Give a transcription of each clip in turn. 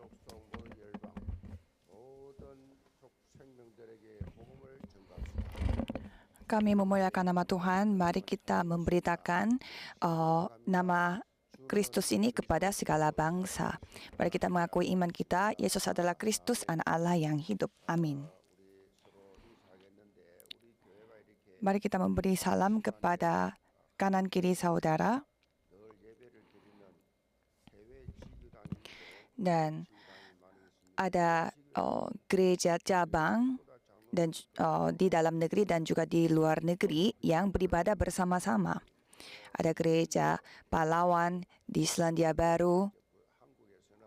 족속 모든 열방 모든 족 생명들에게 복음을 전가합시다. Kami memuliakan nama Tuhan. Mari kita memberitakan nama Kristus ini kepada segala bangsa. Mari kita mengakui iman kita, Yesus adalah Kristus, Anak Allah yang hidup. Amin. 우리 서로 인사하겠는데 우리 교회가 이렇게 Mari kita memberi salam kepada kanan kiri saudara. 늘 예배를 드리는 해외 지교단위도 Dan 지교단이 많이 있습니다. ada gereja cabang dan di dalam negeri dan juga di luar negeri yang beribadah bersama-sama. Ada gereja Pahlawan di Selandia Baru 한국에서는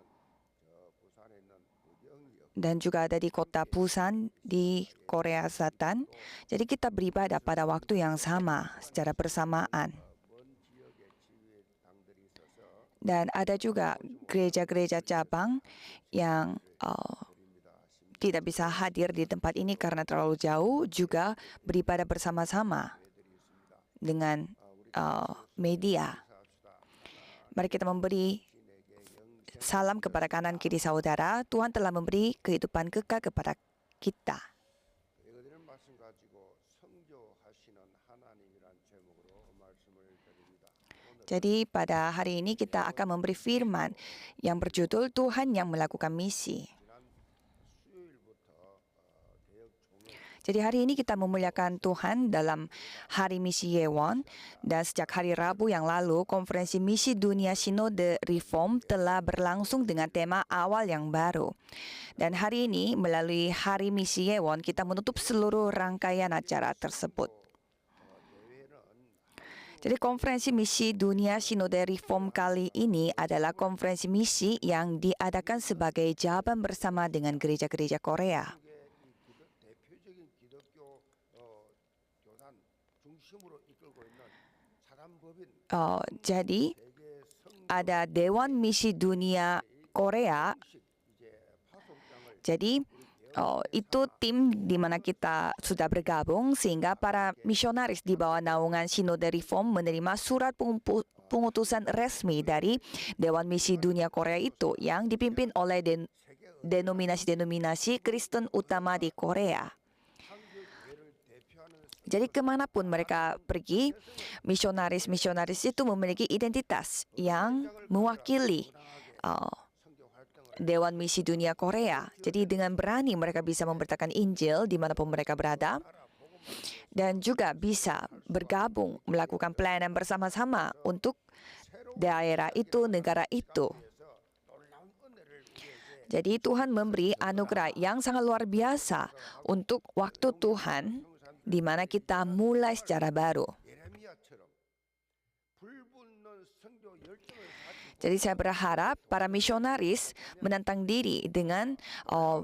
저 부산에 있는 부경역 dan juga ada di kota Busan di Korea Selatan. Jadi kita beribadah pada waktu yang sama secara bersamaan. 먼 지역의 지휘당들이 있어서 Dan ada juga gereja-gereja cabang yang tidak bisa hadir di tempat ini karena terlalu jauh, juga beribadah bersama-sama dengan media. Mari kita memberi salam kepada kanan kiri saudara. Tuhan telah memberi kehidupan kekal kepada kita. 읽어드리는 말씀 가지고 성교하시는 하나님이란 제목으로 말씀을 드립니다. 오늘 Jadi pada hari ini kita akan memberi firman yang berjudul Tuhan yang melakukan misi. 지난 수요일부터 개혁 총회 Jadi hari ini kita memuliakan Tuhan dalam Hari Misi Yewon, dan sejak hari Rabu yang lalu konferensi misi dunia Sinode Reform telah berlangsung dengan tema awal yang baru. Dan hari ini melalui Hari Misi Yewon kita menutup seluruh rangkaian acara tersebut. Jadi konferensi misi dunia Sinode Reform kali ini adalah konferensi misi yang diadakan sebagai jawaban bersama dengan gereja-gereja Korea. 대표적인 기독교 교단 중심으로 이끌고 있는 사단법인 Jadi 세계 성 ada Dewan Misi Dunia Korea. 이제 파송장을 Jadi itu tim di mana kita sudah bergabung sehingga para misionaris di bawah naungan Sinode Reform menerima surat pengutusan resmi dari Dewan Misi Dunia Korea itu yang dipimpin oleh denominasi-denominasi Kristen utama di Korea. 교회를 대표하는 Jadi kemanapun mereka pergi, misionaris-misionaris itu memiliki identitas yang mewakili 선교 활동을 Dewan Misi Dunia Korea. Jadi dengan berani mereka bisa memberitakan Injil dimanapun mereka berada, dan juga bisa bergabung melakukan pelayanan bersama-sama untuk daerah itu, negara itu. 위해서 놀라운 은혜를 우리에게 Jadi Tuhan memberi anugerah yang sangat luar biasa untuk waktu Tuhan di mana kita mulai secara baru. 예레미야처럼 불붙는 선교 열정을 가지고 Jadi saya berharap para misionaris menantang diri dengan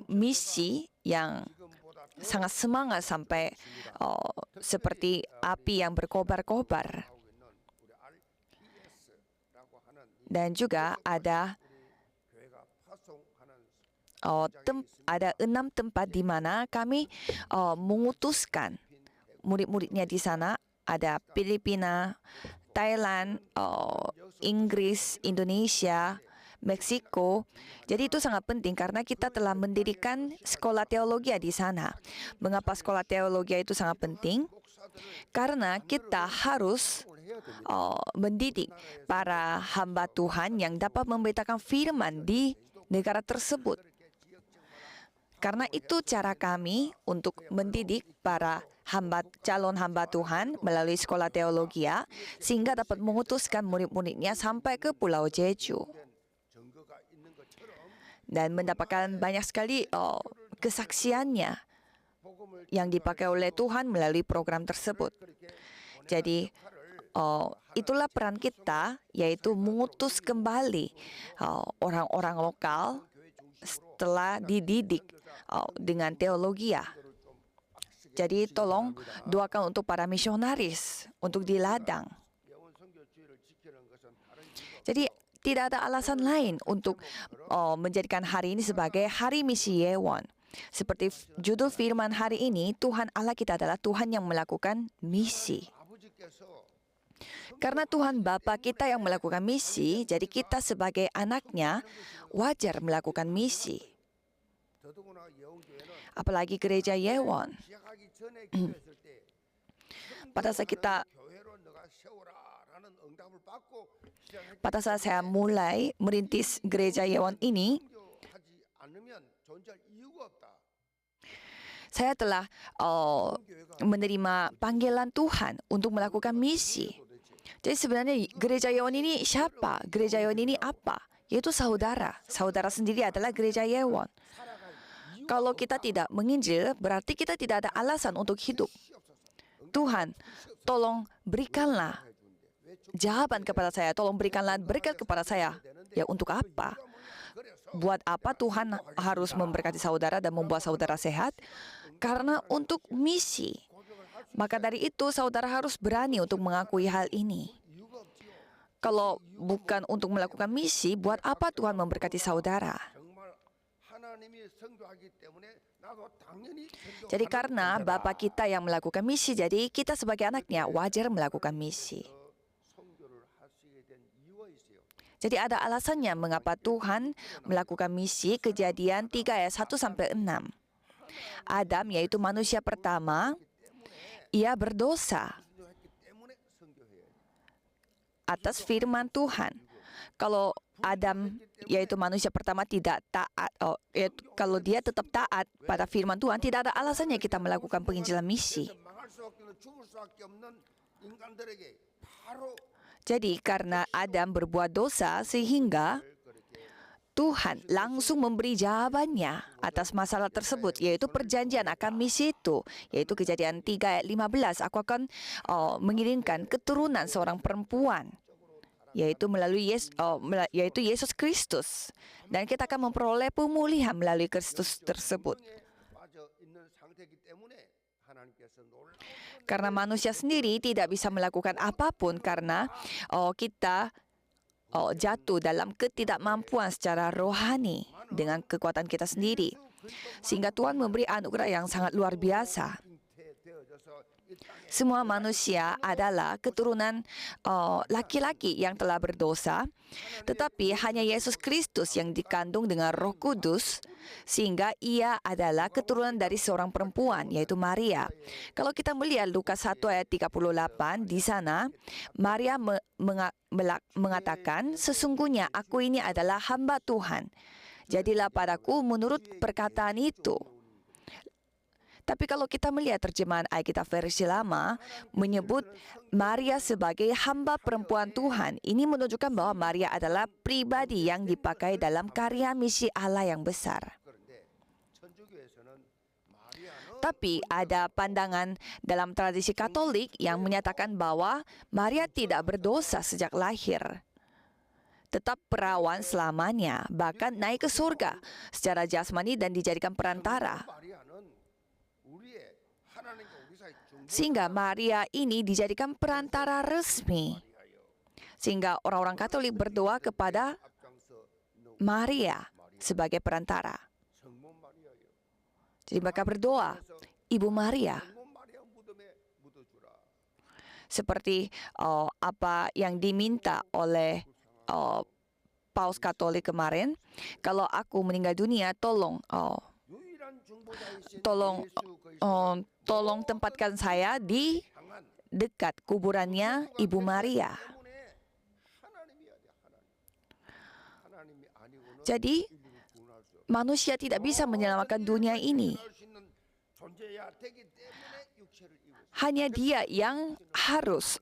misi yang 지금보다 더 sangat semangat sampai seperti api yang berkobar-kobar. 하고 있는 우리 RPS라고 하는 이 Dan juga ada 교회가 파송하는 ada 6 tempat di mana kami mengutuskan murid-muridnya di sana. Ada Filipina, Thailand, Inggris, Indonesia, Meksiko. Jadi itu sangat penting karena kita telah mendirikan sekolah teologi di sana. Mengapa sekolah teologi itu sangat penting? Karena kita harus mendidik para hamba Tuhan yang dapat memberitakan firman di negara tersebut. Karena itu cara kami untuk mendidik para calon hamba Tuhan melalui sekolah teologi sehingga dapat mengutuskan murid-muridnya sampai ke Pulau Jeju 증거가 있는 것처럼 dan mendapatkan banyak sekali kesaksiannya 복음을 yang dipakai oleh Tuhan melalui program tersebut. 그렇게 Jadi itulah peran kita, yaitu mengutus kembali orang-orang lokal setelah dididik dengan teologi. Jadi tolong doakan untuk para misionaris untuk di ladang. 예원 선교주의를 지키는 것은 다른 이유가 Jadi tidak ada alasan lain untuk menjadikan hari ini sebagai Hari Misi Yewon. Seperti judul firman hari ini, Tuhan Allah kita adalah Tuhan yang melakukan misi. 아버지께서 Karena Tuhan Bapa kita yang melakukan misi, jadi kita sebagai anaknya wajar melakukan misi. 더더구나 예원교회는 Apalagi gereja Yewon. 시작하기 전에 기도했을 때 Pada saat kita 교회로 너가 세워라라는 응답을 받고 시작했기 pada saat saya mulai merintis gereja Yewon ini, 성교하지 않으면 존재할 이유가 없다. saya telah menerima panggilan Tuhan untuk melakukan misi. Jadi sebenarnya gereja Yewon ini siapa? Gereja Yewon ini apa? Yaitu saudara. Saudara sendiri adalah gereja Yewon. Kalau kita tidak menginjil, berarti kita tidak ada alasan untuk hidup. Tuhan, tolong berikanlah jawaban kepada saya. Tolong berikanlah berkat kepada saya. Ya untuk apa? Buat apa Tuhan harus memberkati saudara dan membuat saudara sehat? Karena untuk misi. Maka dari itu saudara harus berani untuk mengakui hal ini. Kalau bukan untuk melakukan misi, buat apa Tuhan memberkati saudara? 정말 하나님이 성교하기 때문에 나도 당연히 Jadi karena Bapa kita yang melakukan misi, jadi kita sebagai anaknya wajar melakukan misi. 성교를 할 수 있게 된 이유가 있어요. Jadi ada alasannya mengapa Tuhan melakukan misi. Kejadian 3 ayat 1-6. Adam yaitu manusia pertama, ia berdosa 성교했기 때문에 성교해야 돼. atas firman Tuhan. Kalau Adam yaitu manusia pertama tidak taat, kalau dia tetap taat pada firman Tuhan, tidak ada alasannya kita melakukan penginjilan misi. 그래서 망할 수밖에 없는 죽을 수밖에 없는 인간들에게 바로 Jadi karena Adam berbuat dosa sehingga Tuhan langsung memberi jawabannya atas masalah tersebut, yaitu perjanjian akan misi itu, yaitu Kejadian 3 ayat 15. Aku akan mengirimkan keturunan seorang perempuan, yaitu yaitu Yesus Kristus. Dan kita akan memperoleh pemulihan melalui Kristus tersebut. 빠져 있는 상태이기 때문에 하나님께서 놀라운 Karena manusia sendiri tidak bisa melakukan apapun karena kita jatuh dalam ketidakmampuan secara rohani dengan kekuatan kita sendiri. Sehingga Tuhan memberi anugerah yang sangat luar biasa. 잉태되어져서 이 땅에 Semua manusia adalah keturunan laki-laki yang telah berdosa, tetapi hanya Yesus Kristus yang dikandung dengan Roh Kudus, sehingga ia adalah keturunan dari seorang perempuan, yaitu Maria. Kalau kita melihat Lukas 1 ayat 38, di sana Maria mengatakan, "Sesungguhnya aku ini adalah hamba Tuhan. Jadilah padaku menurut perkataan itu." Tapi kalau kita melihat terjemahan Alkitab versi lama, menyebut Maria sebagai hamba perempuan Tuhan. Ini menunjukkan bahwa Maria adalah pribadi yang dipakai dalam karya misi Allah yang besar. 그런데 천주교에서는 마리아는 Tapi ada pandangan dalam tradisi Katolik yang menyatakan bahwa Maria tidak berdosa sejak lahir. Tetap perawan selamanya, bahkan naik ke surga secara jasmani dan dijadikan perantara. 마리아는 우리의 하나님과 우리 사이 중보 Sehingga Maria ini dijadikan perantara resmi. Sehingga orang-orang Katolik berdoa kepada 앞장서 너 Maria sebagai perantara. 성모 마리아여. Jadi mereka berdoa, Ibu Maria, 성모 마리아 무덤에 묻어주라. seperti apa yang diminta oleh Paus Katolik kemarin. Kalau aku meninggal dunia, tolong 유일한 중보자이신 tolong 예수 그리스도 tolong tempatkan saya di 향한 dekat kuburannya Ibu Maria. 때문에 하나님이야 돼, 하나님. 하나님이 아니고는 Jadi 인류를 구원할 수 없어. manusia tidak bisa menyelamatkan dunia ini. 구원할 수 있는 존재야 되기 때문에 육체를 입었어. Hanya Dia yang harus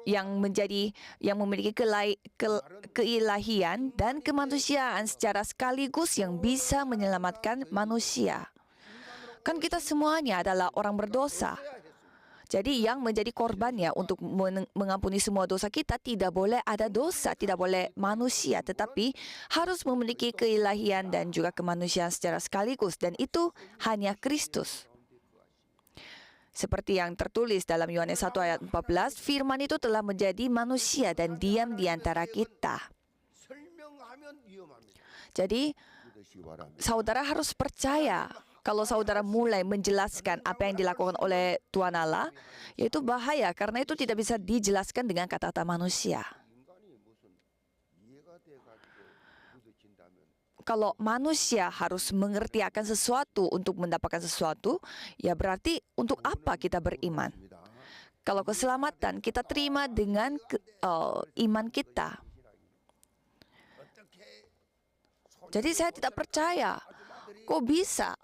yang memiliki keilahian dan kemanusiaan secara sekaligus yang bisa menyelamatkan manusia. Kan kita semuanya adalah orang berdosa. Jadi yang menjadi korbannya untuk mengampuni semua dosa kita tidak boleh ada dosa, tidak boleh manusia, tetapi harus memiliki keilahian dan juga kemanusiaan secara sekaligus, dan itu hanya Kristus. Seperti yang tertulis dalam Yohanes 1 ayat 14, firman itu telah menjadi manusia dan diam di antara kita. 설명하면 위험합니다. Jadi 믿으시기 바랍니다. saudara harus percaya kalau saudara mulai menjelaskan apa yang dilakukan oleh Tuhan Allah, yaitu bahaya karena itu tidak bisa dijelaskan dengan kata-kata manusia. 인간이 무슨 이해가 돼 가지고 믿어진다면 Kalau manusia harus mengerti akan sesuatu untuk mendapatkan sesuatu, ya berarti untuk apa kita beriman? Kalau keselamatan kita terima dengan iman kita. Jadi saya tidak percaya. Kok bisa?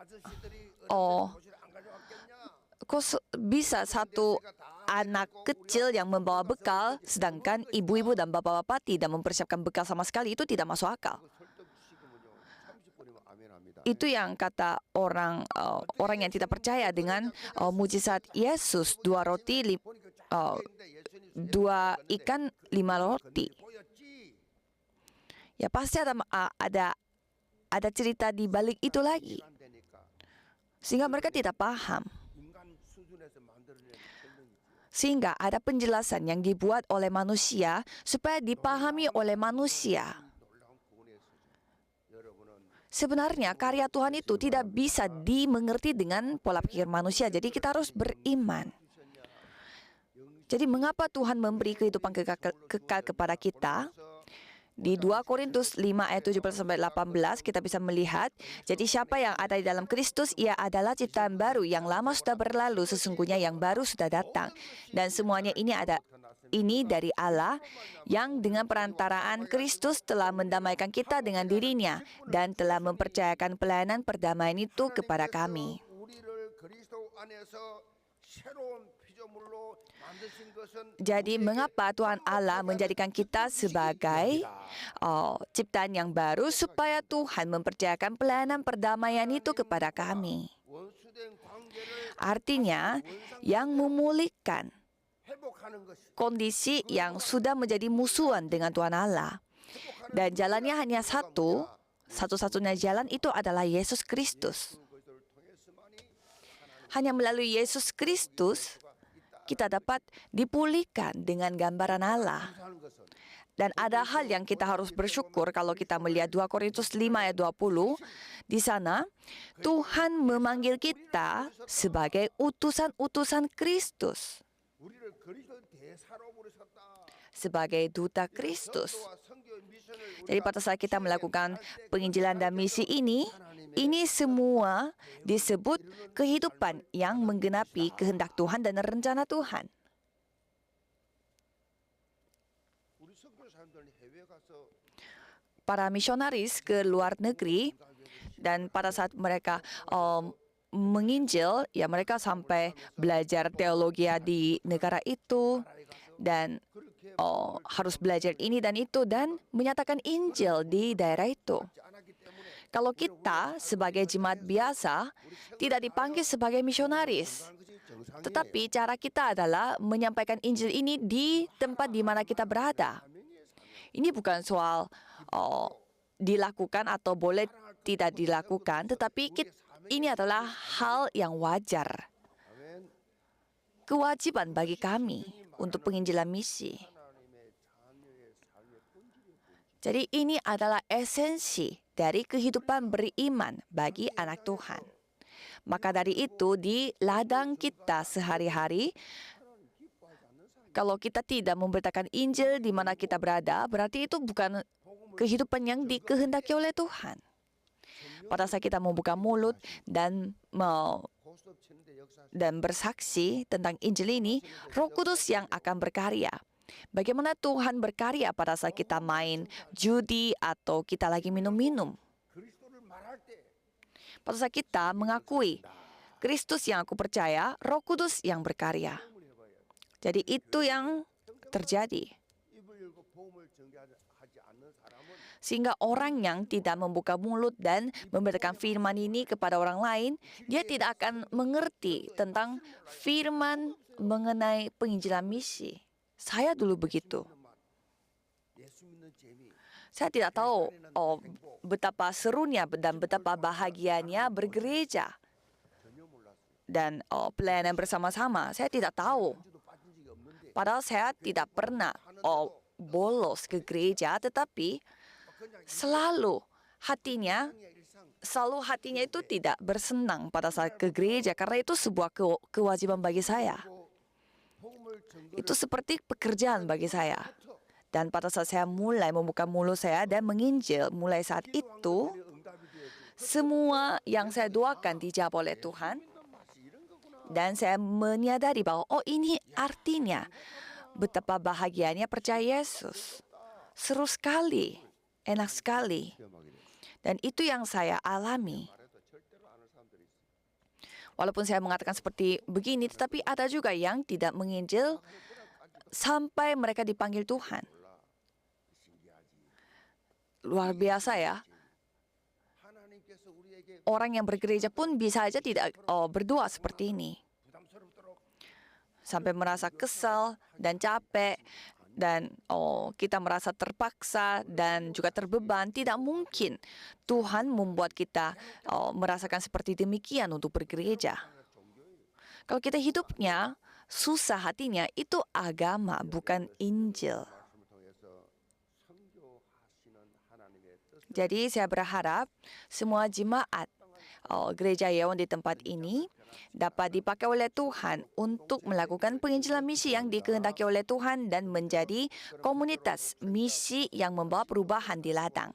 Bisa satu anak kecil yang membawa bekal, sedangkan ibu-ibu dan bapak-bapak tidak mempersiapkan bekal sama sekali, itu tidak masuk akal. Itu yang kata orang yang tidak percaya dengan mujizat Yesus, 2 roti, 2 ikan, 5 roti. Ya pasti ada cerita di balik itu lagi. Sehingga mereka tidak paham. Sehingga ada penjelasan yang dibuat oleh manusia supaya dipahami oleh manusia. Sebenarnya karya Tuhan itu tidak bisa dimengerti dengan pola pikir manusia. Jadi kita harus beriman. Jadi mengapa Tuhan memberi kehidupan kekal kepada kita? Di 2 Korintus 5 ayat 17-18 kita bisa melihat, jadi siapa yang ada di dalam Kristus, ia adalah ciptaan baru, yang lama sudah berlalu, sesungguhnya yang baru sudah datang. Dan semuanya ini dari Allah, yang dengan perantaraan Kristus telah mendamaikan kita dengan dirinya dan telah mempercayakan pelayanan perdamaian itu kepada kami. Jadi mengapa Tuhan Allah menjadikan kita sebagai ciptaan yang baru, supaya Tuhan mempercayakan pelayanan perdamaian itu kepada kami. Artinya yang memulihkan kondisi yang sudah menjadi musuhan dengan Tuhan Allah. Dan jalannya hanya satu-satunya jalan itu adalah Yesus Kristus. Hanya melalui Yesus Kristus kita dapat dipulihkan dengan gambaran Allah. Dan ada hal yang kita harus bersyukur kalau kita melihat 2 Korintus 5 ayat 20. Di sana Tuhan memanggil kita sebagai utusan-utusan Kristus. Sebagai duta Kristus. Jadi pada saat kita melakukan penginjilan dan misi ini semua disebut kehidupan yang menggenapi kehendak Tuhan dan rencana Tuhan. Para misionaris ke luar negeri, dan pada saat mereka menginjil, ya mereka sampai belajar teologi di negara itu, dan harus belajar ini dan itu, dan menyatakan Injil di daerah itu. Kalau kita sebagai jemaat biasa tidak dipanggil sebagai misionaris, tetapi cara kita adalah menyampaikan Injil ini di tempat di mana kita berada. Ini bukan soal dilakukan atau boleh tidak dilakukan, tetapi ini adalah hal yang wajar. Kewajiban bagi kami untuk penginjilan misi. Jadi ini adalah esensi dari kehidupan beriman bagi anak Tuhan. Maka dari itu di ladang kita sehari-hari, kalau kita tidak memberitakan Injil di mana kita berada, berarti itu bukan kehidupan yang dikehendaki oleh Tuhan. Pada saat kita membuka mulut dan bersaksi tentang Injil ini, Roh Kudus yang akan berkarya. Bagaimana Tuhan berkarya pada saat kita main judi atau kita lagi minum-minum? Pada saat kita mengakui Kristus yang aku percaya, Roh Kudus yang berkarya. Jadi itu yang terjadi. Sehingga orang yang tidak membuka mulut dan memberitakan firman ini kepada orang lain, dia tidak akan mengerti tentang firman mengenai penginjilan misi. Saya dulu begitu. Saya tidak tahu betapa serunya dan betapa bahagianya bergereja dan pelayanan bersama-sama. Saya tidak tahu. Padahal saya tidak pernah bolos ke gereja, tetapi selalu hatinya selalu hatinya itu tidak bersenang pada saat ke gereja karena itu sebuah kewajiban bagi saya. Itu seperti pekerjaan bagi saya. Dan pada saat saya mulai membuka mulut saya dan menginjil, mulai saat itu, semua yang saya doakan dijawab oleh Tuhan. Dan saya menyadari bahwa, oh ini artinya betapa bahagianya percaya Yesus. Seru sekali, enak sekali. Dan itu yang saya alami. Walaupun saya mengatakan seperti begini, tetapi ada juga yang tidak menginjil sampai mereka dipanggil Tuhan. Luar biasa ya. Orang yang bergereja pun bisa aja tidak berdoa seperti ini. Sampai merasa kesal dan capek dan kita merasa terpaksa dan juga terbeban. Tidak mungkin Tuhan membuat kita merasakan seperti demikian untuk bergereja. Kalau kita hidupnya susah hatinya, itu agama, bukan Injil. Jadi saya berharap semua jemaat gereja Yeon di tempat ini dapat dipakai oleh Tuhan untuk melakukan penginjilan misi yang dikehendaki oleh Tuhan dan menjadi komunitas misi yang membawa perubahan di ladang.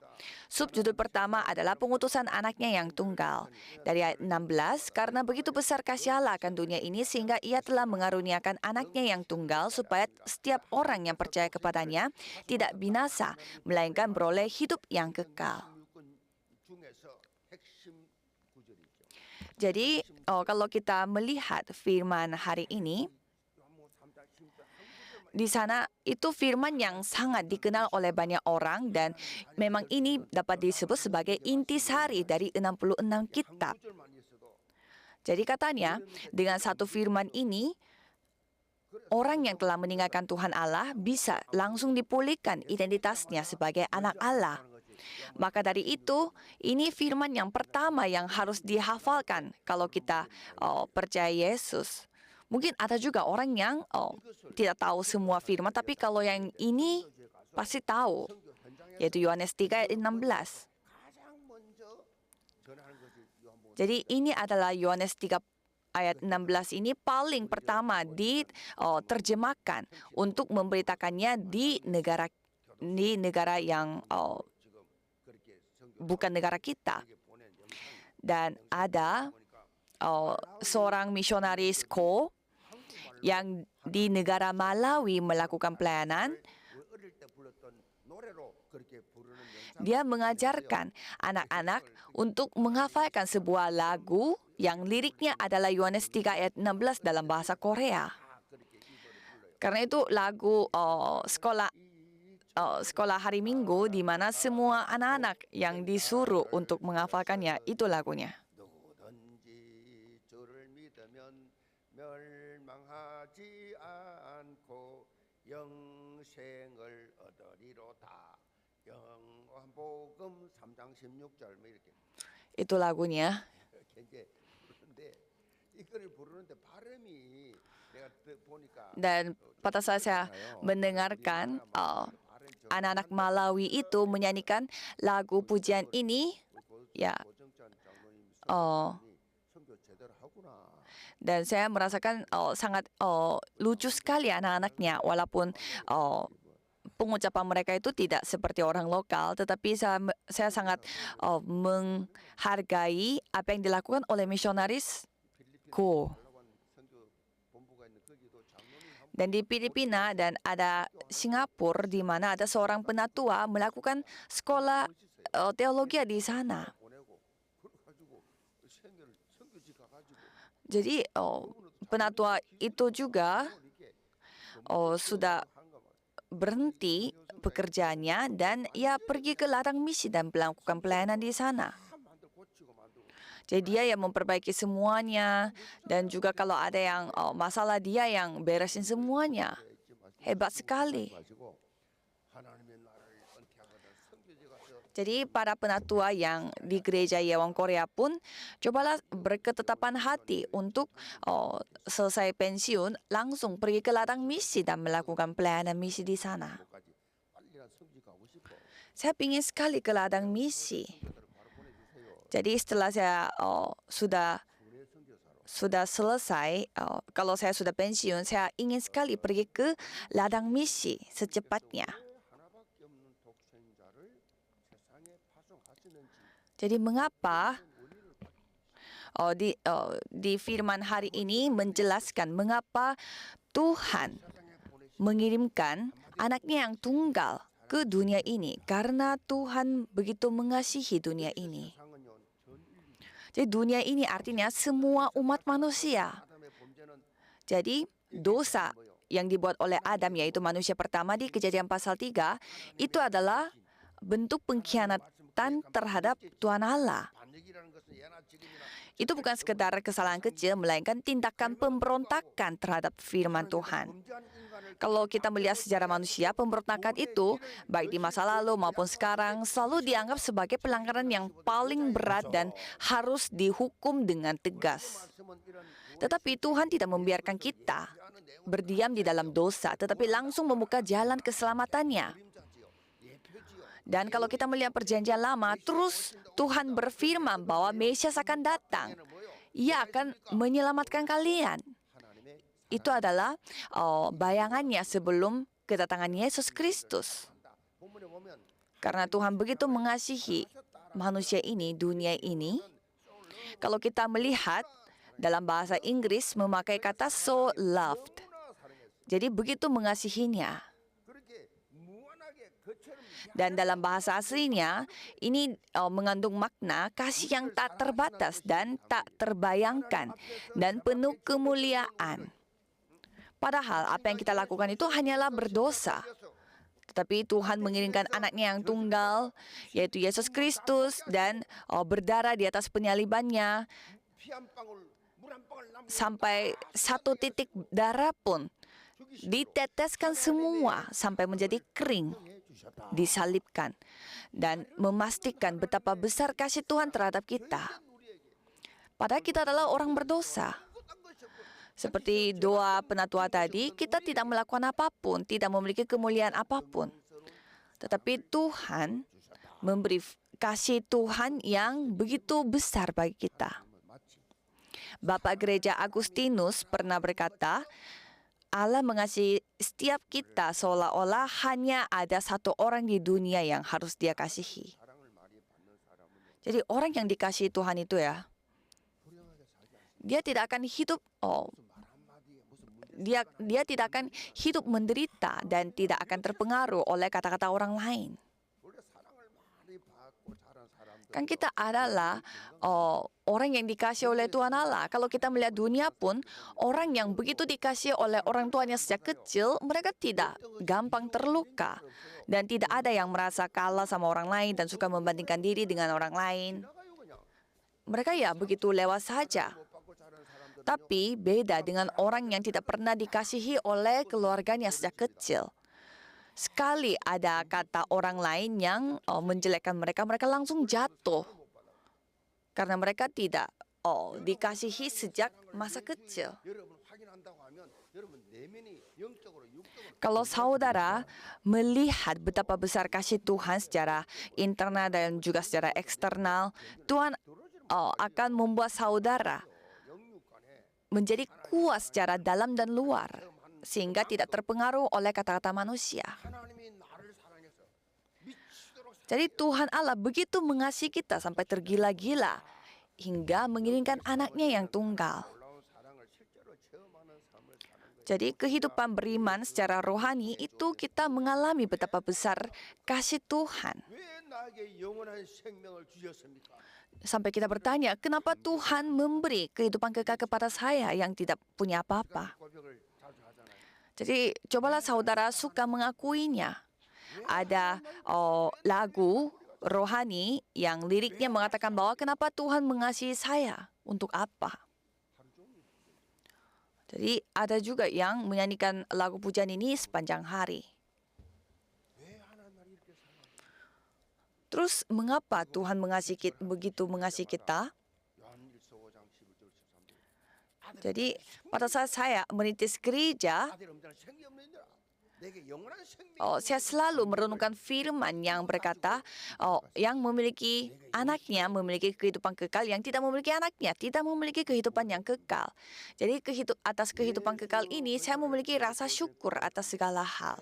Subjudul pertama adalah pengutusan anaknya yang tunggal. Dari ayat 16, karena begitu besar kasih Allah akan dunia ini sehingga ia telah mengaruniakan anaknya yang tunggal supaya setiap orang yang percaya kepadanya tidak binasa, melainkan beroleh hidup yang kekal. Jadi, kalau kita melihat firman hari ini, di sana itu firman yang sangat dikenal oleh banyak orang dan memang ini dapat disebut sebagai intisari dari 66 kitab. Jadi katanya, dengan satu firman ini, orang yang telah meninggalkan Tuhan Allah bisa langsung dipulihkan identitasnya sebagai anak Allah. Maka dari itu, ini firman yang pertama yang harus dihafalkan kalau kita percaya Yesus. Mungkin ada juga orang yang tidak tahu semua firman, tapi kalau yang ini pasti tahu, yaitu Yohanes 3 ayat 16. Jadi ini adalah Yohanes 3 ayat 16 ini paling pertama diterjemahkan untuk memberitakannya di negara yang bukan negara kita. Dan ada seorang misionaris yang di negara Malawi melakukan pelayanan. Dia mengajarkan anak-anak untuk menghafalkan sebuah lagu yang liriknya adalah Yohanes 3 ayat 16 dalam bahasa Korea. Karena itu lagu sekolah hari Minggu di mana semua anak-anak yang disuruh untuk menghafalkannya, itu lagunya. Itu lagunya. Dan pada saat saya mendengarkan anak-anak Malawi itu menyanyikan lagu pujian ini, ya, dan saya merasakan sangat lucu sekali anak-anaknya, walaupun pengucapan mereka itu tidak seperti orang lokal, tetapi saya sangat menghargai apa yang dilakukan oleh misionaris Ko. Dan di Filipina dan ada Singapura di mana ada seorang penatua melakukan sekolah teologi di sana. Jadi penatua itu juga sudah berhenti pekerjaannya dan ia pergi ke ladang misi dan melakukan pelayanan di sana. Jadi dia yang memperbaiki semuanya dan juga kalau ada yang masalah dia yang beresin semuanya. Hebat sekali. Jadi para penatua yang di gereja Yeon Korea pun cobalah berketetapan hati untuk selesai pensiun langsung pergi ke ladang misi dan melakukan pelayanan misi di sana. Saya ingin sekali ke ladang misi. Jadi setelah saya sudah selesai, kalau saya sudah pensiun, saya ingin sekali pergi ke ladang misi secepatnya. Jadi mengapa di firman hari ini menjelaskan mengapa Tuhan mengirimkan anaknya yang tunggal ke dunia ini, karena Tuhan begitu mengasihi dunia ini. Jadi dunia ini artinya semua umat manusia. Jadi dosa yang dibuat oleh Adam, yaitu manusia pertama di Kejadian pasal 3, itu adalah bentuk pengkhianatan terhadap Tuhan Allah. Itu bukan sekedar kesalahan kecil, melainkan tindakan pemberontakan terhadap firman Tuhan. Kalau kita melihat sejarah manusia, pemberontakan itu, baik di masa lalu maupun sekarang, selalu dianggap sebagai pelanggaran yang paling berat dan harus dihukum dengan tegas. Tetapi Tuhan tidak membiarkan kita berdiam di dalam dosa, tetapi langsung membuka jalan keselamatannya. Dan kalau kita melihat perjanjian lama, terus Tuhan berfirman bahwa Mesias akan datang. Ia akan menyelamatkan kalian. Itu adalah bayangannya sebelum kedatangan Yesus Kristus. Karena Tuhan begitu mengasihi manusia ini, dunia ini. Kalau kita melihat dalam bahasa Inggris memakai kata so loved. Jadi begitu mengasihinya. Dan dalam bahasa aslinya, ini mengandung makna kasih yang tak terbatas dan tak terbayangkan, dan penuh kemuliaan. Padahal apa yang kita lakukan itu hanyalah berdosa. Tetapi Tuhan mengirimkan anaknya yang tunggal, yaitu Yesus Kristus, dan berdarah di atas penyalibannya, sampai satu titik darah pun diteteskan semua sampai menjadi kering, disalibkan, dan memastikan betapa besar kasih Tuhan terhadap kita. Padahal kita adalah orang berdosa. Seperti doa penatua tadi, kita tidak melakukan apapun, tidak memiliki kemuliaan apapun. Tetapi Tuhan memberi kasih Tuhan yang begitu besar bagi kita. Bapak Gereja Agustinus pernah berkata, Allah mengasihi setiap kita seolah-olah hanya ada satu orang di dunia yang harus Dia kasihi. Jadi orang yang dikasihi Tuhan itu dia tidak akan hidup dia tidak akan hidup menderita dan tidak akan terpengaruh oleh kata-kata orang lain. Kan kita adalah orang yang dikasihi oleh Tuhan Allah. Kalau kita melihat dunia pun, orang yang begitu dikasihi oleh orang tuanya sejak kecil, mereka tidak gampang terluka. Dan tidak ada yang merasa kalah sama orang lain dan suka membandingkan diri dengan orang lain. Mereka begitu lewat saja. Tapi beda dengan orang yang tidak pernah dikasihi oleh keluarganya sejak kecil. Sekali ada kata orang lain yang menjelekkan mereka, mereka langsung jatuh. Karena mereka tidak dikasihi sejak masa kecil. Kalau saudara melihat betapa besar kasih Tuhan secara internal dan juga secara eksternal, Tuhan akan membuat saudara menjadi kuat secara dalam dan luar, sehingga tidak terpengaruh oleh kata-kata manusia. Jadi Tuhan Allah begitu mengasihi kita sampai tergila-gila, hingga mengirimkan anaknya yang tunggal. Jadi kehidupan beriman secara rohani itu kita mengalami betapa besar kasih Tuhan. Sampai kita bertanya, kenapa Tuhan memberi kehidupan kekal kepada saya yang tidak punya apa-apa? Jadi cobalah saudara suka mengakuinya. Ada lagu rohani yang liriknya mengatakan bahwa kenapa Tuhan mengasihi saya, untuk apa? Jadi ada juga yang menyanyikan lagu pujian ini sepanjang hari. Terus mengapa Tuhan begitu mengasihi kita? Jadi pada saat saya merintis gereja, Saya selalu merenungkan firman yang berkata, yang memiliki anaknya memiliki kehidupan kekal, yang tidak memiliki anaknya tidak memiliki kehidupan yang kekal. Jadi atas kehidupan kekal ini, saya memiliki rasa syukur atas segala hal.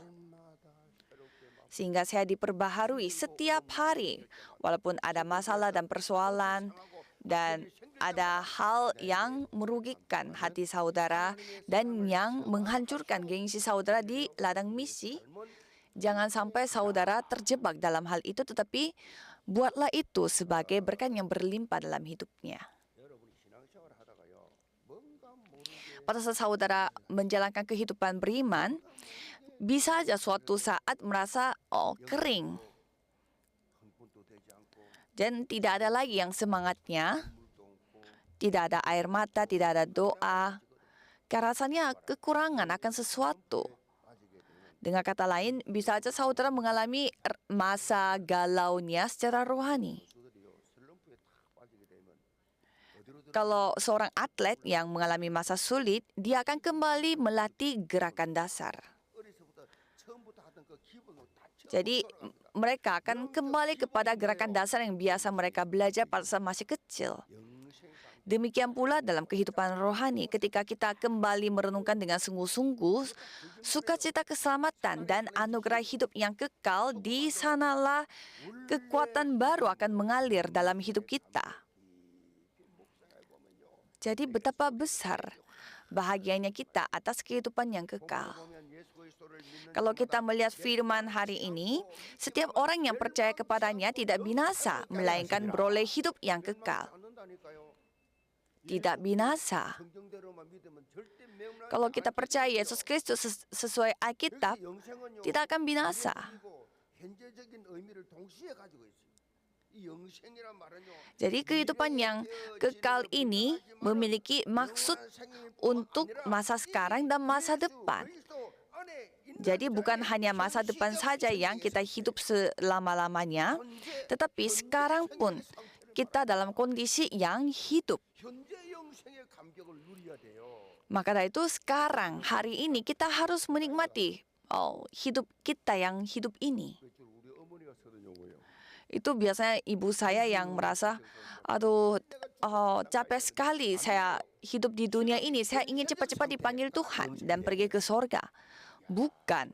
Sehingga saya diperbaharui setiap hari, walaupun ada masalah dan persoalan, dan ada hal yang merugikan hati saudara dan yang menghancurkan gengsi saudara di ladang misi. Jangan sampai saudara terjebak dalam hal itu, tetapi buatlah itu sebagai berkat yang berlimpah dalam hidupnya. Pada saat saudara menjalankan kehidupan beriman, bisa saja suatu saat merasa kering. Dan tidak ada lagi yang semangatnya, tidak ada air mata, tidak ada doa. Karena rasanya kekurangan akan sesuatu. Dengan kata lain, bisa saja saudara mengalami masa galaunya secara rohani. Kalau seorang atlet yang mengalami masa sulit, dia akan kembali melatih gerakan dasar. Jadi mereka akan kembali kepada gerakan dasar yang biasa mereka belajar pada saat masih kecil. Demikian pula dalam kehidupan rohani, ketika kita kembali merenungkan dengan sungguh-sungguh, sukacita keselamatan dan anugerah hidup yang kekal, di sanalah kekuatan baru akan mengalir dalam hidup kita. Jadi betapa besar bahagianya kita atas kehidupan yang kekal. Kalau kita melihat firman hari ini, setiap orang yang percaya kepadanya tidak binasa, melainkan beroleh hidup yang kekal. Tidak binasa. Kalau kita percaya Yesus Kristus sesuai Alkitab, tidak akan binasa. Jadi kehidupan yang kekal ini memiliki maksud untuk masa sekarang dan masa depan. Jadi bukan hanya masa depan saja yang kita hidup selama-lamanya, tetapi sekarang pun kita dalam kondisi yang hidup. Maka dari itu sekarang, hari ini kita harus menikmati hidup kita yang hidup ini. Itu biasanya ibu saya yang merasa, capek sekali saya hidup di dunia ini. Saya ingin cepat-cepat dipanggil Tuhan dan pergi ke sorga. Bukan.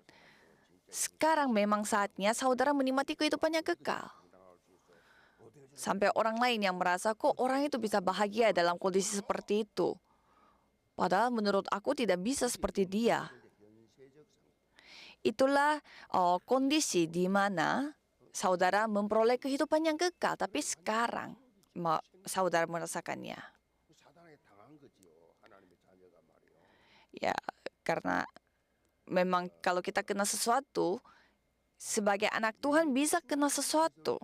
Sekarang memang saatnya saudara menikmati kehidupan yang kekal. Sampai orang lain yang merasa, kok orang itu bisa bahagia dalam kondisi seperti itu. Padahal menurut aku tidak bisa seperti dia. Itulah kondisi di mana saudara memperoleh kehidupan yang kekal. Tapi sekarang saudara merasakannya. Ya, karena memang kalau kita kena sesuatu, sebagai anak Tuhan bisa kena sesuatu.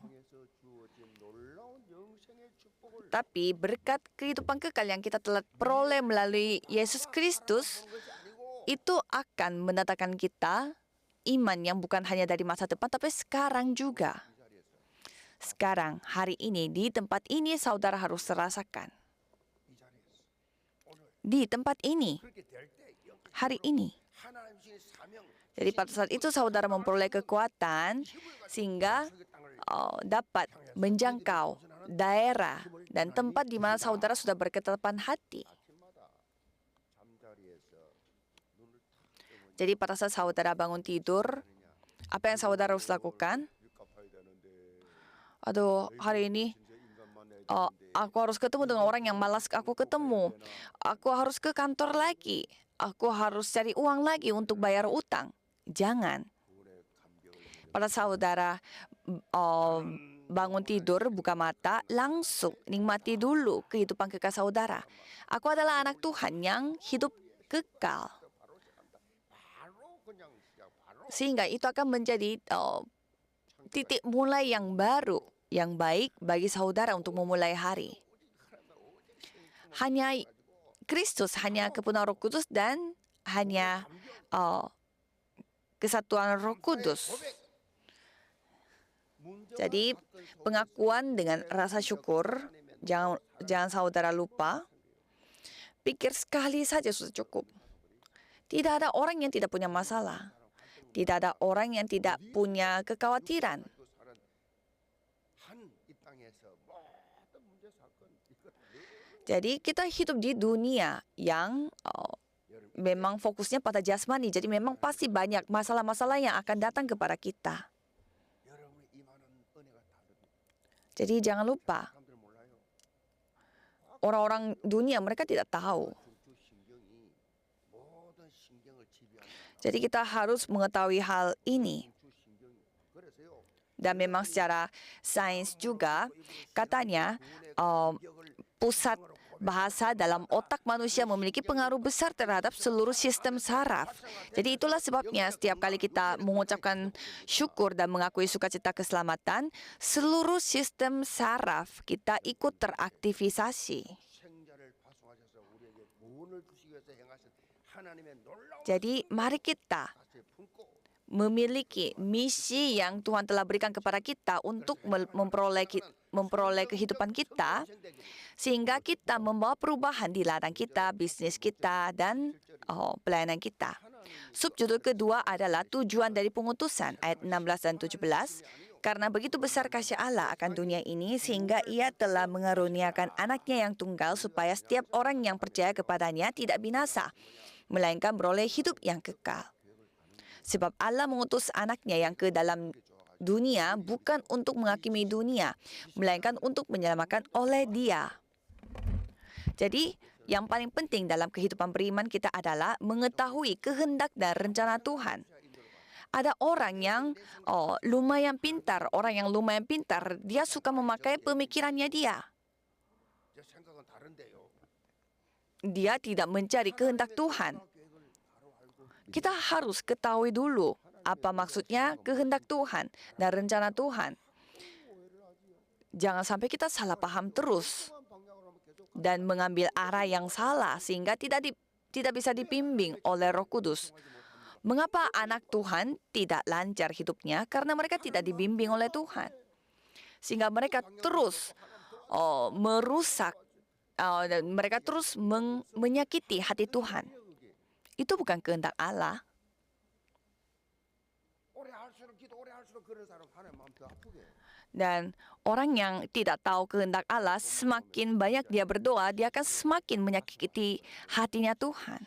Tapi berkat kehidupan kekal yang kita telah peroleh melalui Yesus Kristus, itu akan mendatangkan kita iman yang bukan hanya dari masa depan, tapi sekarang juga. Sekarang, hari ini, di tempat ini saudara harus rasakan. Di tempat ini, hari ini. Jadi pada saat itu saudara memperoleh kekuatan sehingga dapat menjangkau daerah dan tempat di mana saudara sudah berketetapan hati. Jadi pada saat saudara bangun tidur, apa yang saudara harus lakukan? Hari ini aku harus ketemu dengan orang yang malas aku ketemu. Aku harus ke kantor lagi. Aku harus cari uang lagi untuk bayar utang. Jangan. Pada saudara bangun tidur, buka mata, langsung nikmati dulu kehidupan kekal saudara. Aku adalah anak Tuhan yang hidup kekal. Sehingga itu akan menjadi titik mulai yang baru, yang baik bagi saudara untuk memulai hari. Hanya Kristus, hanya kepenuhan Roh Kudus dan hanya kesatuan Roh Kudus. Jadi pengakuan dengan rasa syukur, jangan saudara lupa, pikir sekali saja sudah cukup. Tidak ada orang yang tidak punya masalah. Tidak ada orang yang tidak punya kekhawatiran. 가지고 사는 한 이 땅에서 모든 문제 사건 이거 Jadi kita hidup di dunia yang memang fokusnya pada jasmani. Jadi memang pasti banyak masalah-masalah yang akan datang kepada kita. 여러분의 이 많은 은혜가 다릅니다. Jadi jangan lupa, 사람들 몰라요. orang-orang dunia mereka tidak tahu. 중추신경이 모든 신경을 지배한다. Jadi kita harus mengetahui hal ini. 중추신경이 그래서요. Dan memang secara sains juga katanya pusat bahasa dalam otak manusia memiliki pengaruh besar terhadap seluruh sistem saraf. Jadi itulah sebabnya setiap kali kita mengucapkan syukur dan mengakui sukacita keselamatan, seluruh sistem saraf kita ikut teraktivisasi. 생자를 파송하셔서 우리에게 구원을 주시기 위해서 행하신 하나님의 놀라운 Jadi mari kita 사실 품고 memiliki misi yang Tuhan telah berikan kepada kita untuk memperoleh kehidupan kita, sehingga kita membawa perubahan di ladang kita, bisnis kita, dan pelayanan kita. Subjudul kedua adalah tujuan dari pengutusan, ayat 16 dan 17. Karena begitu besar kasih Allah akan dunia ini, sehingga ia telah mengaruniakan anaknya yang tunggal, supaya setiap orang yang percaya kepadanya tidak binasa, melainkan beroleh hidup yang kekal. Sebab Allah mengutus anaknya yang ke dalam dunia bukan untuk menghakimi dunia, melainkan untuk menyelamatkan oleh Dia. Jadi, yang paling penting dalam kehidupan beriman kita adalah mengetahui kehendak dan rencana Tuhan. Ada orang yang lumayan pintar, dia suka memakai pemikirannya dia. 제 생각은 다른데요. Dia tidak mencari kehendak Tuhan. Kita harus ketahui dulu apa maksudnya kehendak Tuhan dan rencana Tuhan. Jangan sampai kita salah paham terus dan mengambil arah yang salah sehingga tidak bisa dibimbing oleh Roh Kudus. Mengapa anak Tuhan tidak lancar hidupnya? Karena mereka tidak dibimbing oleh Tuhan. Sehingga mereka terus merusak, dan mereka terus menyakiti hati Tuhan. Itu bukan kehendak Allah. 오래 할수록 기도 오래 할수록 그런 사람 하나님 마음 더 아프게. Dan orang yang tidak tahu kehendak Allah, semakin banyak dia berdoa, dia akan semakin menyakiti hatinya Tuhan.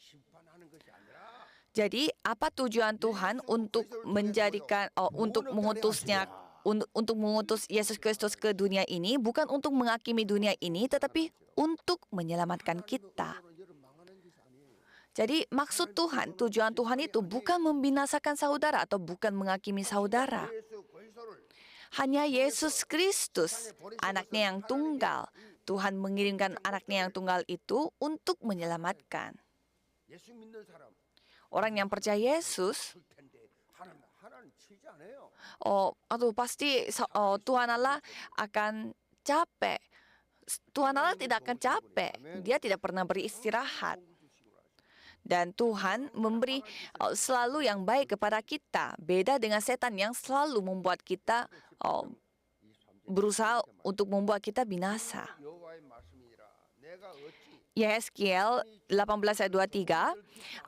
심판하는 것이 아니라 Jadi, apa tujuan Tuhan untuk untuk mengutus Yesus Kristus ke dunia ini? Bukan untuk menghakimi dunia ini, tetapi untuk menyelamatkan kita. 여러분 망하는 것이 아니에요. Jadi, maksud Tuhan, tujuan Tuhan itu bukan membinasakan saudara atau bukan menghakimi saudara. 예수 그리스도를 Hanya Yesus Kristus, anaknya yang tunggal. Tuhan mengirimkan anaknya yang tunggal itu untuk menyelamatkan. 예수 믿는 사람 Orang yang percaya Yesus, 칠 텐데 하나님 치지 않아요. pasti Tuhan Allah akan capek. Tuhan Allah tidak akan capek. Dia tidak pernah beristirahat. Dan Tuhan memberi selalu yang baik kepada kita. Beda dengan setan yang selalu membuat kita berusaha untuk membuat kita binasa. 여호와의 말씀이니라 내가 어찌 Yeskiel 18 ayat 23,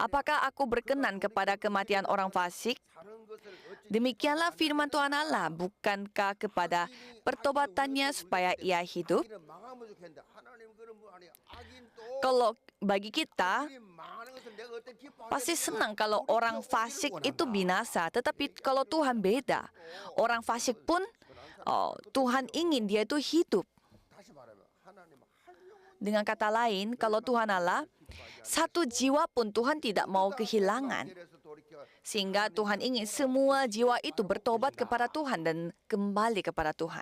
apakah aku berkenan kepada kematian orang fasik? 사는 것을 어찌 Demikianlah firman Tuhan Allah, bukankah kepada pertobatannya supaya ia hidup? 악인은 망하면 좋겠는데 하나님 그런 분 아니 악인 또 Kalau bagi kita, 악인이 망하는 것을 내가 어떻게 기뻐하겠느냐. pasti senang kalau orang fasik itu binasa. Tetapi kalau Tuhan beda. Orang fasik pun Tuhan ingin dia itu hidup. 다시 말하면 하나님 하려고 Dengan kata lain, kalau Tuhan Allah, satu jiwa pun Tuhan tidak mau kehilangan. 이래서 돌이켜 Sehingga Tuhan ingin semua jiwa itu bertobat kepada Tuhan dan kembali kepada Tuhan.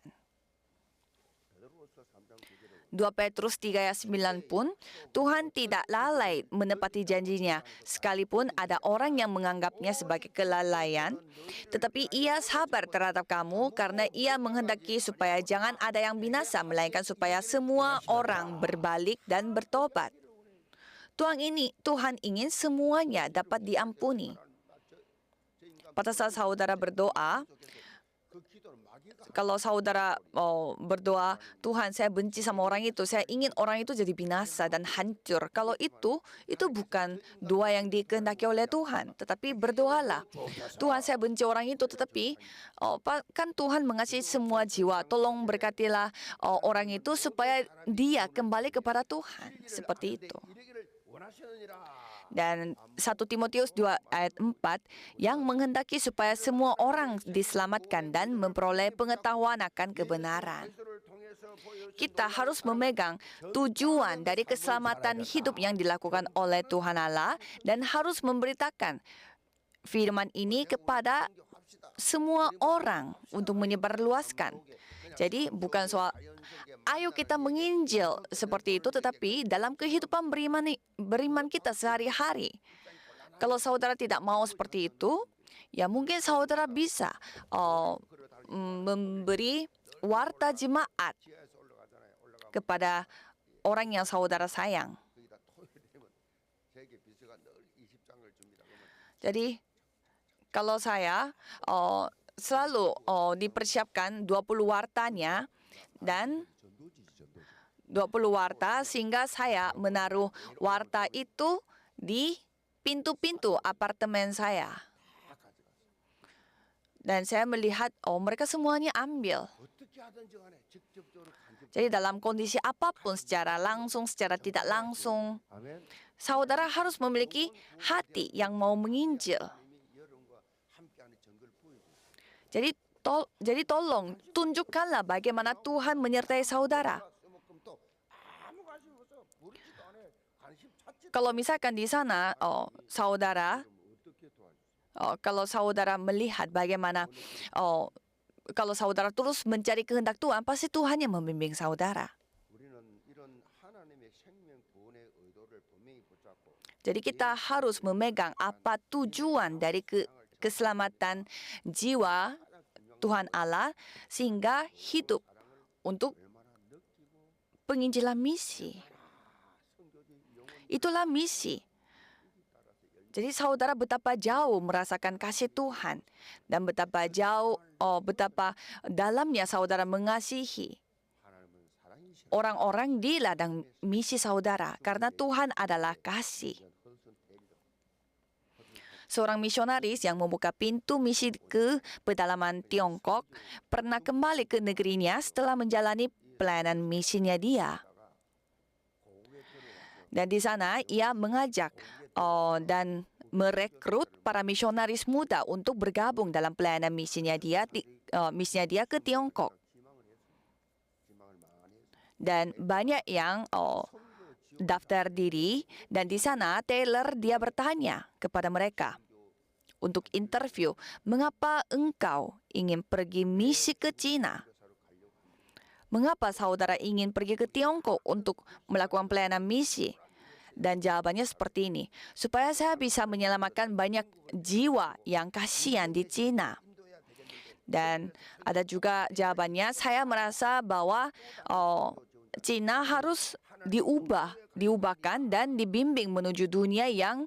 베드로후서 3장 9절에 2 Petrus 3 ayat 9 pun, Tuhan tidak lalai menepati janjinya, sekalipun ada orang yang menganggapnya sebagai kelalaian, tetapi ia sabar terhadap kamu karena ia menghendaki supaya jangan ada yang binasa, melainkan supaya semua orang berbalik dan bertobat. Tuhan ingin semuanya dapat diampuni. Pada saat saudara berdoa, 그 기도는 마귀가 kalau saudara berdoa, Tuhan saya benci sama orang itu, saya ingin orang itu jadi binasa dan hancur. Kalau itu bukan doa yang dikehendaki oleh Tuhan. Tetapi berdoalah, Tuhan saya benci orang itu, tetapi kan Tuhan mengasihi semua jiwa. Tolong berkatilah orang itu supaya dia kembali kepada Tuhan. Seperti itu. Dan 1 Timotius 2 ayat 4 yang menghendaki supaya semua orang diselamatkan dan memperoleh pengetahuan akan kebenaran. Kita harus memegang tujuan dari keselamatan hidup yang dilakukan oleh Tuhan Allah dan harus memberitakan firman ini kepada semua orang untuk menyebarluaskan. Jadi bukan soal ayo kita menginjil seperti itu, tetapi dalam kehidupan beriman kita sehari-hari. Kalau saudara tidak mau seperti itu, ya mungkin saudara bisa memberi warta jemaat kepada orang yang saudara sayang. Jadi kalau saya selalu dipersiapkan 20 wartanya dan 20 warta sehingga saya menaruh warta itu di pintu-pintu apartemen saya. Dan saya melihat mereka semuanya ambil. Jadi dalam kondisi apapun, secara langsung, secara tidak langsung, saudara harus memiliki hati yang mau menginjil. Jadi tolong tunjukkanlah bagaimana Tuhan menyertai saudara. Kalau misalkan di sana kalau saudara melihat bagaimana kalau saudara terus mencari kehendak Tuhan, pasti Tuhan yang membimbing saudara. Jadi kita harus memegang apa tujuan dari keselamatan jiwa Tuhan Allah sehingga hidup untuk penginjilan misi. Itulah misi. Jadi saudara betapa jauh merasakan kasih Tuhan dan betapa dalamnya saudara mengasihi orang-orang di ladang misi saudara karena Tuhan adalah kasih. Seorang misionaris yang membuka pintu misi ke pedalaman Tiongkok pernah kembali ke negerinya setelah menjalani pelayanan misinya dia. Dan di sana ia mengajak dan merekrut para misionaris muda untuk bergabung dalam pelayanan misinya dia ke Tiongkok. Dan banyak yang daftar diri dan di sana Taylor dia bertanya kepada mereka untuk interview, mengapa engkau ingin pergi misi ke Cina? Mengapa saudara ingin pergi ke Tiongkok untuk melakukan pelayanan misi? Dan jawabannya seperti ini, supaya saya bisa menyelamatkan banyak jiwa yang kasihan di Cina. Dan ada juga jawabannya, saya merasa bahwa Cina harus diubahkan dan dibimbing menuju dunia yang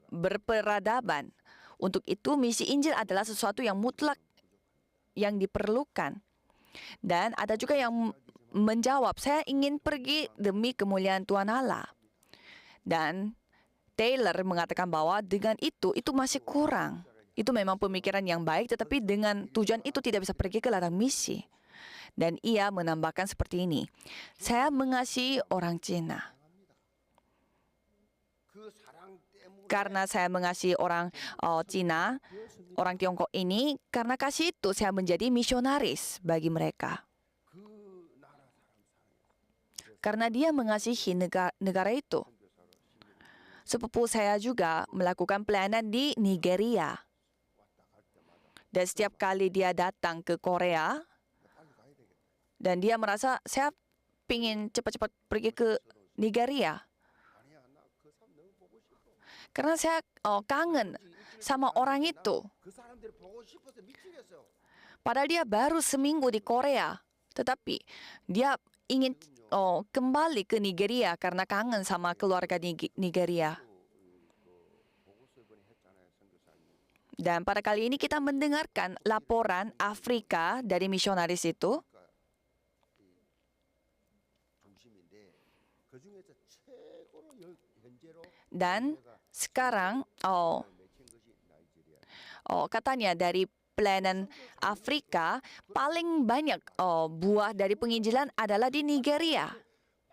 berperadaban. Untuk itu, misi Injil adalah sesuatu yang mutlak yang diperlukan. Dan ada juga yang menjawab, saya ingin pergi demi kemuliaan Tuhan Allah. Dan Taylor mengatakan bahwa dengan itu masih kurang. Itu memang pemikiran yang baik, tetapi dengan tujuan itu tidak bisa pergi ke ladang misi. Dan ia menambahkan seperti ini, saya mengasihi orang Cina. Karena saya mengasihi orang Cina, orang Tiongkok ini, karena kasih itu saya menjadi misionaris bagi mereka. Karena dia mengasihi negara itu. Sepupu saya juga melakukan pelayanan di Nigeria. Dan setiap kali dia datang ke Korea, dan dia merasa, saya ingin cepat-cepat pergi ke Nigeria. Karena saya kangen sama orang itu. Padahal dia baru seminggu di Korea. Tetapi dia ingin kembali ke Nigeria karena kangen sama keluarga Nigeria. Dan pada kali ini kita mendengarkan laporan Afrika dari misionaris itu. 중심인데 그 중에서 최고로 현재로 Dan sekarang 맺힌 것이 나이지리아. katanya dari pelayanan Afrika paling banyak buah dari penginjilan adalah di Nigeria.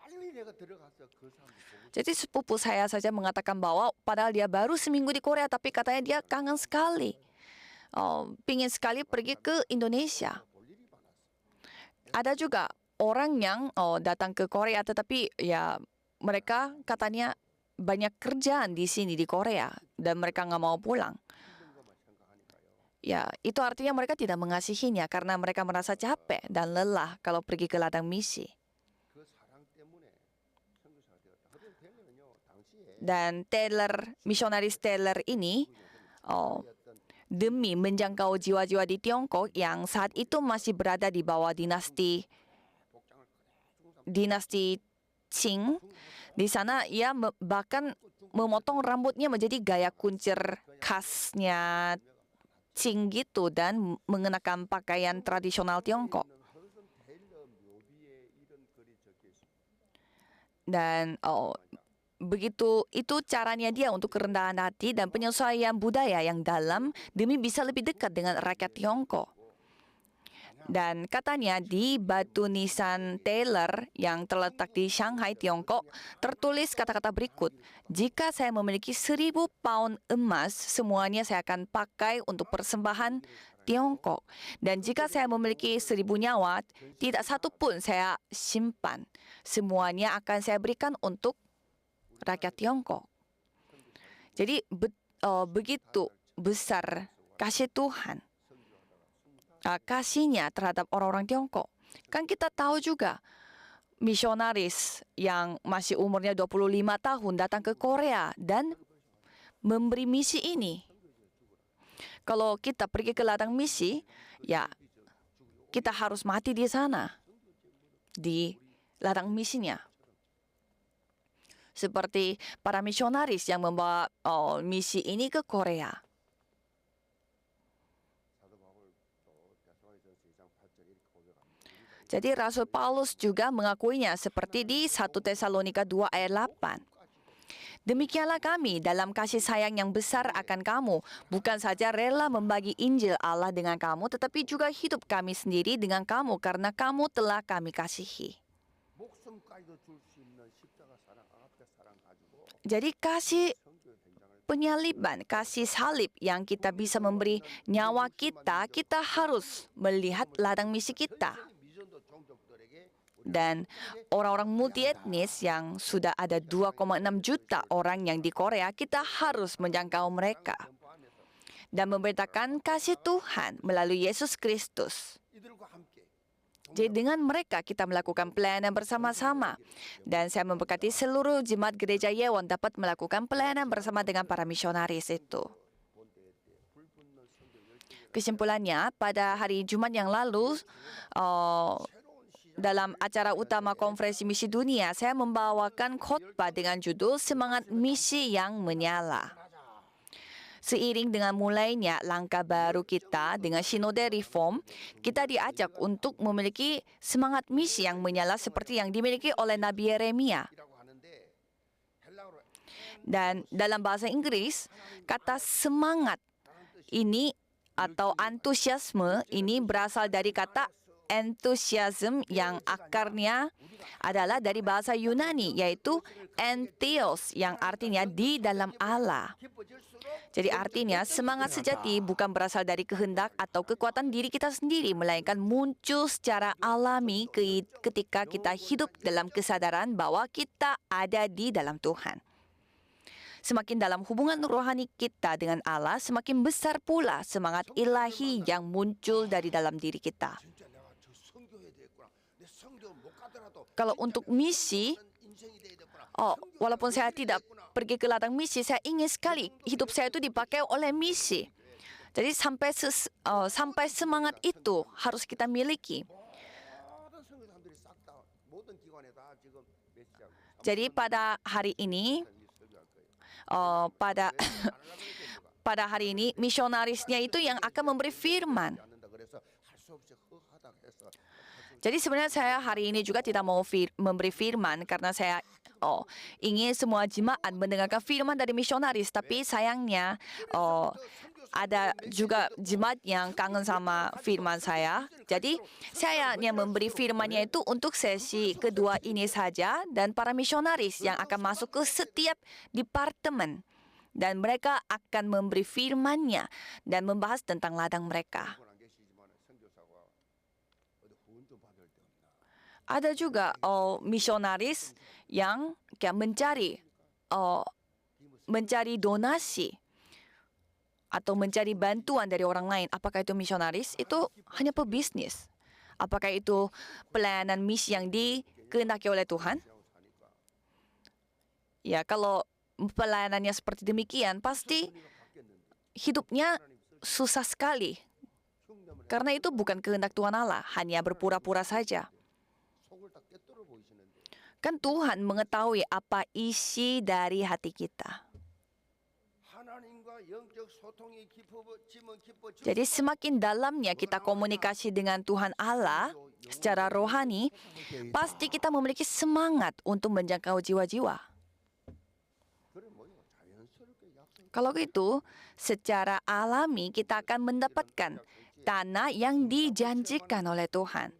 빨리 내가 들어가서 그 사람들 보고 Jadi sepupu saya saja mengatakan bahwa padahal dia baru seminggu di Korea tapi katanya dia kangen sekali. Pingin sekali pergi ke Indonesia. 볼 일이 많았어. Ada juga orang yang datang ke Korea tetapi ya mereka katanya banyak kerjaan di sini di Korea dan mereka nggak mau pulang. 힘든 것만 생각하니까요. Ya, itu artinya mereka tidak mengasihinya karena mereka merasa capek dan lelah kalau pergi ke ladang misi. 그 사랑 때문에 선교사가 되었다. 그런 되면요 당시에 Dan Taylor, misionaris Taylor ini 어떤 demi menjangkau jiwa-jiwa di Tiongkok yang saat itu masih berada di bawah dinasti 복장을 그래 dinasti Qing. Di sana ia bahkan memotong rambutnya menjadi gaya kuncir khasnya Qing gitu dan mengenakan pakaian tradisional Tiongkok. 허슨 테일러 묘비에 이런 글이 적혀 있습니다. Dan begitu itu caranya dia untuk kerendahan hati dan penyesuaian budaya yang dalam demi bisa lebih dekat dengan rakyat Tiongkok. Dan katanya di batu nisan Taylor yang terletak di Shanghai, Tiongkok, tertulis kata-kata berikut. Jika saya memiliki 1.000 pound emas, semuanya saya akan pakai untuk persembahan Tiongkok. Dan jika saya memiliki 1.000 nyawa, tidak satu pun saya simpan. Semuanya akan saya berikan untuk rakyat Tiongkok. Jadi begitu besar kasih Tuhan. Kasihnya terhadap orang-orang Tiongkok. Kan kita tahu juga misionaris yang masih umurnya 25 tahun datang ke Korea dan memberi misi ini. Kalau kita pergi ke ladang misi, ya kita harus mati di sana, di ladang misinya. Seperti para misionaris yang membawa misi ini ke Korea. 사도 바울 또 데살로니가서 2장 8절 이렇게 고백합니다. Jadi Rasul Paulus juga mengakuinya seperti di 1 Tesalonika 2 ayat 8. Demikianlah kami dalam kasih sayang yang besar akan kamu, bukan saja rela membagi Injil Allah dengan kamu, tetapi juga hidup kami sendiri dengan kamu karena kamu telah kami kasihi. 목숨까지도 줄 수 있는 십자가 사랑, 아가페 사랑 가지고 Jadi kasih 성교 현장을 penyaliban, kasih salib yang kita bisa memberi nyawa kita, kita harus melihat ladang misi kita. 미전도 종족들에게 Dan orang-orang multietnis yang sudah ada 2,6 juta orang yang di Korea, kita harus menjangkau mereka 전파하면서 dan memberitakan kasih Tuhan melalui Yesus Kristus. 이들과 함께 Jadi dengan mereka kita melakukan pelayanan bersama-sama. Dan saya memberkati seluruh jemaat gereja Yewon dapat melakukan pelayanan bersama dengan para misionaris itu. 본대에 불붙는 선교 열정을 Kesimpulannya, pada hari Jumat yang lalu, dalam acara utama konferensi misi dunia, saya membawakan khotbah dengan judul Semangat Misi yang Menyala. Seiring dengan mulainya langkah baru kita dengan sinode reform, kita diajak untuk memiliki semangat misi yang menyala seperti yang dimiliki oleh Nabi Yeremia. 이라고 하는데 헬라어로 Dan dalam bahasa Inggris, kata semangat ini atau antusiasme ini berasal dari kata enthusiasm yang akarnya adalah dari bahasa Yunani, yaitu entheos yang artinya di dalam Allah. 기뻐질수록 Jadi artinya semangat sejati bukan berasal dari kehendak atau kekuatan diri kita sendiri, melainkan muncul secara alami ketika kita hidup dalam kesadaran bahwa kita ada di dalam Tuhan. Semakin dalam hubungan rohani kita dengan Allah, semakin besar pula semangat ilahi yang muncul dari dalam diri kita. 진짜 내가 저 성교해야 되겠구나. 내 성교 못 가더라도 Kalau untuk misi, 인생이 돼야 되겠구나. walaupun saya tidak pergi ke ladang misi, saya ingin sekali hidup saya itu dipakai oleh misi. Jadi sampai semangat itu harus kita miliki. 모든 성교사들이 싹 다 모든 기관에 다 지금 메시지하고 Jadi pada hari ini, 설교할 거예요. pada 안 하려고 그랬어요, pada hari ini misionarisnya itu yang akan memberi firman. 않는다 그래서 할 수 없이 허하다 해서 Jadi sebenarnya saya hari ini juga tidak mau memberi firman karena saya ingin semua jemaat mendengarkan firman dari misionaris. Tapi sayangnya ada juga jemaat yang kangen sama firman saya. Jadi saya hanya memberi firmannya itu untuk sesi kedua ini saja dan para misionaris yang akan masuk ke setiap departemen. Dan mereka akan memberi firmannya dan membahas tentang ladang mereka. 안 계시지만 선교사가 어디 후원 좀 받을 데 없나. Ada juga misionaris yang kayak mencari donasi atau mencari bantuan dari orang lain. Apakah itu misionaris? Itu hanya pebisnis. Apakah itu pelayanan misi yang dikehendaki oleh Tuhan? Ya, kalau pelayanannya seperti demikian, pasti hidupnya susah sekali. Karena itu bukan kehendak Tuhan Allah, hanya berpura-pura saja. 속을 다 꿰뚫어 보이시는데 Kan Tuhan mengetahui apa isi dari hati kita. 하나님과 영적 소통이 깊어지면 깊어질수록 Jadi semakin dalamnya kita komunikasi dengan Tuhan Allah secara rohani, pasti kita memiliki semangat untuk menjangkau jiwa-jiwa. 그래 뭐요 자연스럽게 약속 Kalau gitu, secara alami kita akan mendapatkan tanah yang dijanjikan oleh Tuhan.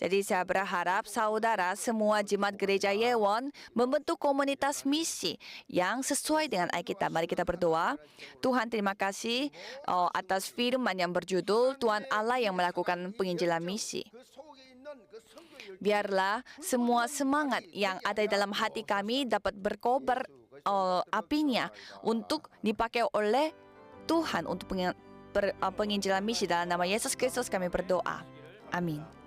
Jadi saya berharap saudara semua jemaat gereja Yewon membentuk komunitas misi yang sesuai dengan Alkitab. Mari kita berdoa. Tuhan, terima kasih atas firman yang berjudul Tuhan Allah yang melakukan penginjilan misi. 그 속에 있는 그 선교의 Biarlah semua semangat yang ada di dalam hati kami dapat berkobar apinya untuk dipakai oleh Tuhan untuk penginjilan misi. Dalam nama Yesus Kristus kami berdoa. Amin.